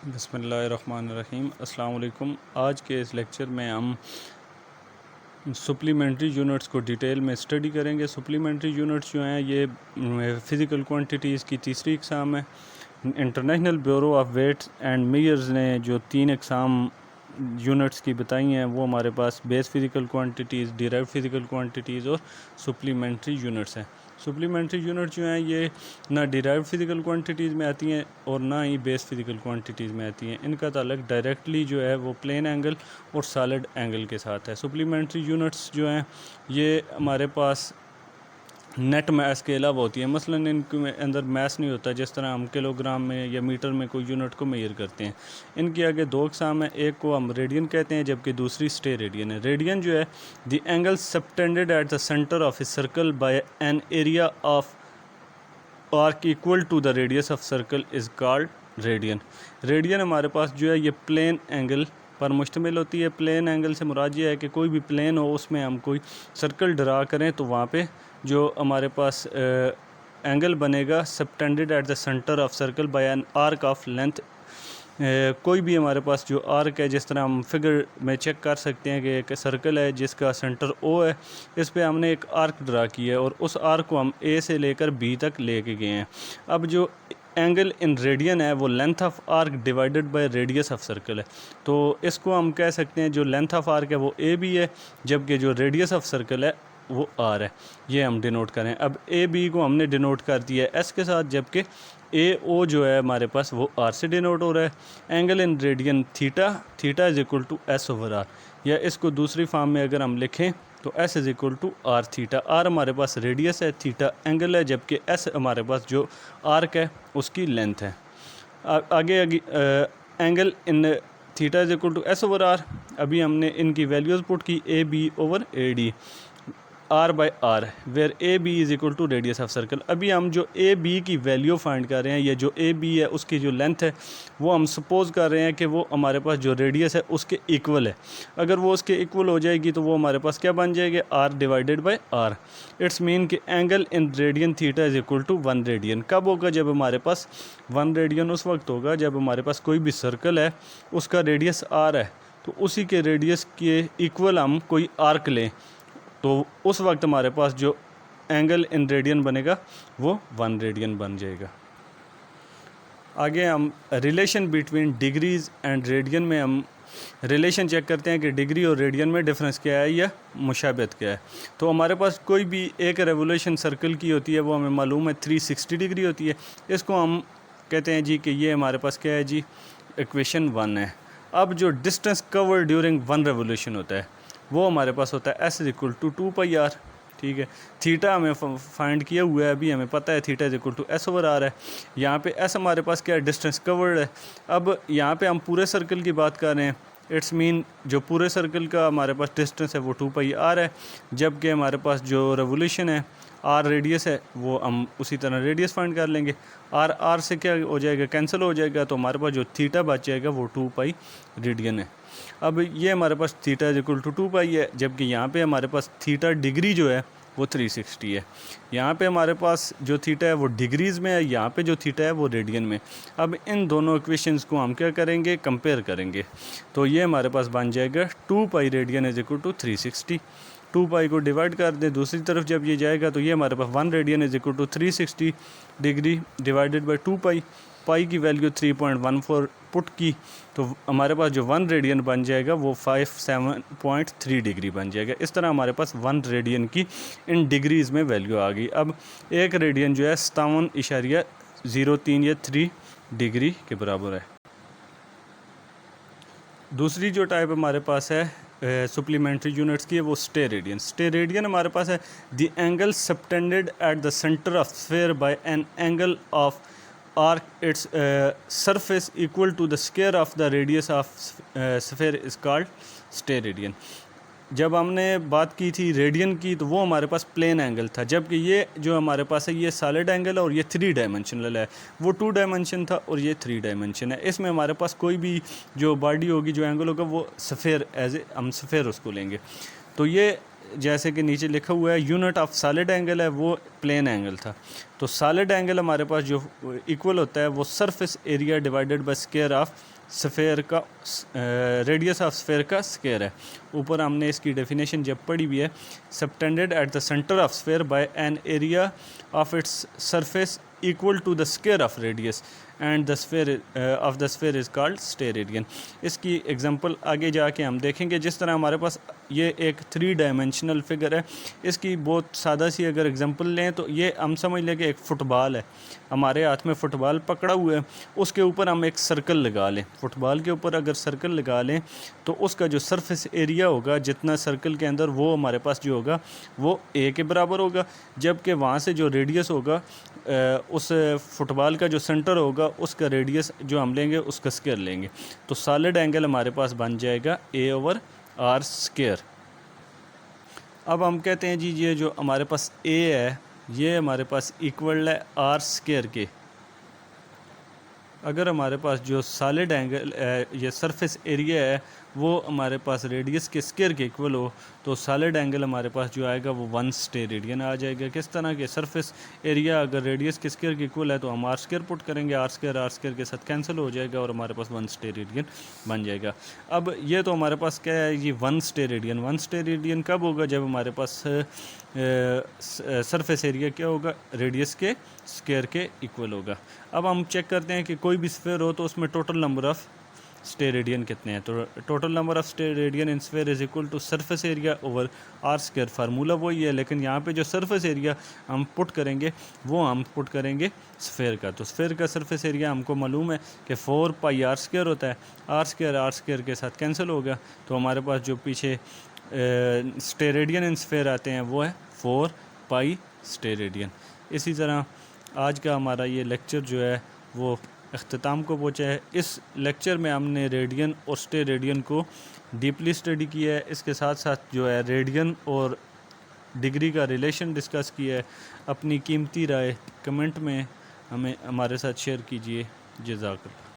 बिस्मिल्लाहिर्रहमानिर्रहीम। अस्सलाम वालेकुम। आज के इस लेक्चर में हम सप्लीमेंट्री यूनिट्स को डिटेल में स्टडी करेंगे। सप्लीमेंट्री यूनिट्स जो हैं ये फ़िज़िकल क्वांटिटीज़ की तीसरी इकसाम है। International Bureau of Weights and Measures ने जो 3 इकसाम यूनिट्स की बताई हैं वो हमारे पास base physical quantities, derived physical quantities और सप्लीमेंट्री यूनिट्स हैं। सप्लीमेंट्री यूनिट जो हैं ये ना डिराइव्ड फ़िज़िकल क्वांटिटीज़ में आती हैं और ना ही बेस फ़िज़िकल क्वांटिटीज़ में आती हैं। इनका ताल्लुक डायरेक्टली जो है वो प्लेन एंगल और सॉलिड एंगल के साथ है। सप्लीमेंट्री यूनिट्स जो हैं ये हमारे पास नेट मैस के अलावा होती है। मसलन इनके अंदर मैस नहीं होता, जिस तरह हम किलोग्राम में या मीटर में कोई यूनिट को मेजर करते हैं। इनके आगे 2 अक़साम है, एक को हम रेडियन कहते हैं जबकि दूसरी स्टे रेडियन है। रेडियन जो है the angle subtended at the centre of a circle by an area of arc equal to the radius of circle is called radian. Radian हमारे पास जो है ये प्लेन एंगल पर मुश्तमिल होती है। प्लेन एंगल से मुराद ये है कि कोई भी प्लेन हो उसमें हम कोई सर्कल ड्रा करें तो वहाँ पे जो हमारे पास एंगल बनेगा subtended at the centre of circle by an arc of length. कोई भी हमारे पास जो आर्क है, जिस तरह हम फिगर में चेक कर सकते हैं कि एक सर्कल है जिसका सेंटर ओ है, इस पे हमने एक आर्क ड्रा किया है और उस आर्क को हम ए से लेकर बी तक लेके गए हैं। अब जो एंगल इन रेडियन है वो length of arc divided by radius of circle है। तो इसको हम कह सकते हैं जो लेंथ ऑफ आर्क है वो ए बी है, जबकि जो रेडियस ऑफ सर्कल है वो आर है। ये हम डिनोट करें। अब ए बी को हमने डिनोट कर दिया है एस के साथ, जबकि ए ओ जो है हमारे पास वो आर से डिनोट हो रहा है। Angle in radian theta, theta is equal to S over R, या इसको दूसरी फॉर्म में अगर हम लिखें तो S is equal to R theta. R हमारे पास रेडियस है, थीटा एंगल है, जबकि एस हमारे पास जो आर्क है उसकी लेंथ है। आगे angle in theta is equal to S over R. अभी हमने इनकी वैल्यूज़ पुट की, A B over A D, R by R, where A B is equal to radius of circle. अभी हम जो ए बी की वैल्यू फाइंड कर रहे हैं, या जो ए बी है उसकी जो लेंथ है वो हम सपोज़ कर रहे हैं कि वो हमारे पास जो रेडियस है उसके इक्वल है। अगर वो उसके इक्वल हो जाएगी तो वो हमारे पास क्या बन जाएगी, R divided by R. It's mean कि angle in radian theta is equal to 1 radian. कब होगा, जब हमारे पास 1 रेडियन उस वक्त होगा जब हमारे पास कोई भी सर्कल है उसका रेडियस आर है, तो उसी के रेडियस के इक्वल हम कोई आर्क लें तो उस वक्त हमारे पास जो एंगल इन रेडियन बनेगा वो 1 रेडियन बन जाएगा। आगे हम relation between degrees and radian में हम रिलेशन चेक करते हैं कि डिग्री और रेडियन में डिफरेंस क्या है या मुशाबहत क्या है। तो हमारे पास कोई भी एक रेवोल्यूशन सर्कल की होती है, वो हमें मालूम है 360 डिग्री होती है। इसको हम कहते हैं जी कि ये हमारे पास क्या है जी, इक्वेशन 1 है। अब जो डिस्टेंस कवर ड्यूरिंग 1 रेवोल्यूशन होता है वो हमारे पास होता है S is equal to 2 pi R. ठीक है, थीटा हमें फाइंड किया हुआ है, अभी हमें पता है theta is equal to S over R है। यहाँ पे एस हमारे पास क्या है, डिस्टेंस कवर्ड है। अब यहाँ पे हम पूरे सर्कल की बात कर रहे हैं। इट्स मीन जो पूरे सर्कल का हमारे पास डिस्टेंस है वो 2 पाई आर है, जबकि हमारे पास जो रेवोल्यूशन है आर रेडियस है वो हम उसी तरह रेडियस फाइंड कर लेंगे। आर आर से क्या हो जाएगा, कैंसिल हो जाएगा, तो हमारे पास जो थीटा बच जाएगा वो 2 पाई रेडियन है। अब ये हमारे पास थीटा इज इक्वल टू 2 पाई है, जबकि यहाँ पे हमारे पास थीटा डिग्री जो है वो 360 है। यहाँ पे हमारे पास जो थीटा है वो डिग्रीज़ में है, यहाँ पे जो थीटा है वो रेडियन में। अब इन दोनों इक्वेशंस को हम क्या करेंगे, कंपेयर करेंगे। तो ये हमारे पास बन जाएगा 2 pi radian is equal to 360। 2 pi को डिवाइड कर दें दूसरी तरफ जब ये जाएगा तो ये हमारे पास 1 radian is equal to 360 degree divided by 2 pi. Pi की वैल्यू 3.14 पुट की तो हमारे पास जो 1 रेडियन बन जाएगा वो 57.3 डिग्री बन जाएगा। इस तरह हमारे पास 1 रेडियन की इन डिग्रीज़ में वैल्यू आ गई। अब 1 रेडियन जो है 57.03 या 3 डिग्री के बराबर है। दूसरी जो टाइप हमारे पास है सप्लीमेंट्री यूनिट्स की है वो स्टे रेडियन। स्टे रेडियन हमारे पास है the angle subtended at the centre of sphere by an angle of arc its surface equal to the square of the radius of sphere is called stay radian। जब हमने बात की थी radian की तो वो हमारे पास प्लेन एंगल था, जबकि ये जो हमारे पास है ये सॉलिड एंगल है और ये 3 डायमेंशनल है। वो 2 डायमेंशन था और ये 3 डायमेंशन है। इसमें हमारे पास कोई भी जो बॉडी होगी, जो एंगल होगा वो स्फीयर एज ए हम स्फीयर उसको लेंगे। तो ये जैसे कि नीचे लिखा हुआ है यूनिट ऑफ सॉलिड एंगल है वो प्लेन एंगल था। तो सॉलिड एंगल हमारे पास जो इक्वल होता है वो surface area divided by square of sphere का रेडियस ऑफ स्फेयर का स्क्वायर है। ऊपर हमने इसकी डेफिनेशन जब पढ़ी हुई है, subtended at the centre of sphere by an area of its surface equal to the square of radius and the sphere of the sphere is called steradian. इसकी एग्जांपल आगे जाके हम देखेंगे। जिस तरह हमारे पास ये एक 3 डायमेंशनल फिगर है, इसकी बहुत सादा सी अगर एग्जांपल लें तो ये हम समझ लें कि एक फ़ुटबॉल है, हमारे हाथ में फ़ुटबॉल पकड़ा हुआ है, उसके ऊपर हम एक सर्कल लगा लें। फ़ुटबॉल के ऊपर अगर सर्कल लगा लें तो उसका जो सरफेस एरिया होगा जितना सर्कल के अंदर, वो हमारे पास जो होगा वो ए के बराबर होगा, जबकि वहाँ से जो रेडियस होगा उस फुटबॉल का जो सेंटर होगा उसका रेडियस जो हम लेंगे उसका स्क्वायर लेंगे। तो सॉलिड एंगल हमारे पास बन जाएगा a/r स्क्वायर। अब हम कहते हैं जी ये जो हमारे पास a है ये हमारे पास इक्वल है r स्क्वायर के। अगर हमारे पास जो सॉलिड एंगल ये सरफेस एरिया है वो हमारे पास रेडियस के स्क्वायर के इक्वल हो तो सॉलिड एंगल हमारे पास जो आएगा वो 1 स्टेरेडियन आ जाएगा। किस तरह के, सरफेस एरिया अगर रेडियस के स्क्वायर के इक्वल है तो हम आर स्क्वायर पुट करेंगे, आर स्क्वायर के साथ कैंसिल हो जाएगा और हमारे पास 1 स्टेरेडियन बन जाएगा। अब ये तो हमारे पास क्या है, ये 1 स्टेरेडियन। 1 स्टेरेडियन कब होगा, जब हमारे पास सरफेस एरिया क्या होगा, रेडियस के स्क्वायर के इक्वल होगा। अब हम चेक करते हैं कि कोई भी स्फीयर हो तो उसमें टोटल नंबर ऑफ स्टेरेडियन कितने हैं। तो total number of steradian in sphere is equal to surface area over R square. Formula वही है, लेकिन यहाँ पे जो सरफेस एरिया हम पुट करेंगे वो हम पुट करेंगे स्फीयर का। तो स्फीयर का सरफेस एरिया हमको मालूम है कि 4 पाई आर स्क्वायर होता है। आर स्क्वायर के साथ कैंसिल होगा तो हमारे पास जो पीछे स्टेरेडियन इन स्फीयर आते हैं वो है 4 पाई स्टेरेडियन। इसी तरह आज का हमारा ये लेक्चर जो है वो अख्ताम को पहुँचा है। इस लेक्चर में हमने रेडियन और स्टेरेडियन को डीपली स्टडी किया है। इसके साथ साथ जो है रेडियन और डिग्री का रिलेशन डिस्कस किया है। अपनी कीमती राय कमेंट में हमें हमारे साथ शेयर कीजिए। जज़ाकल्लाह।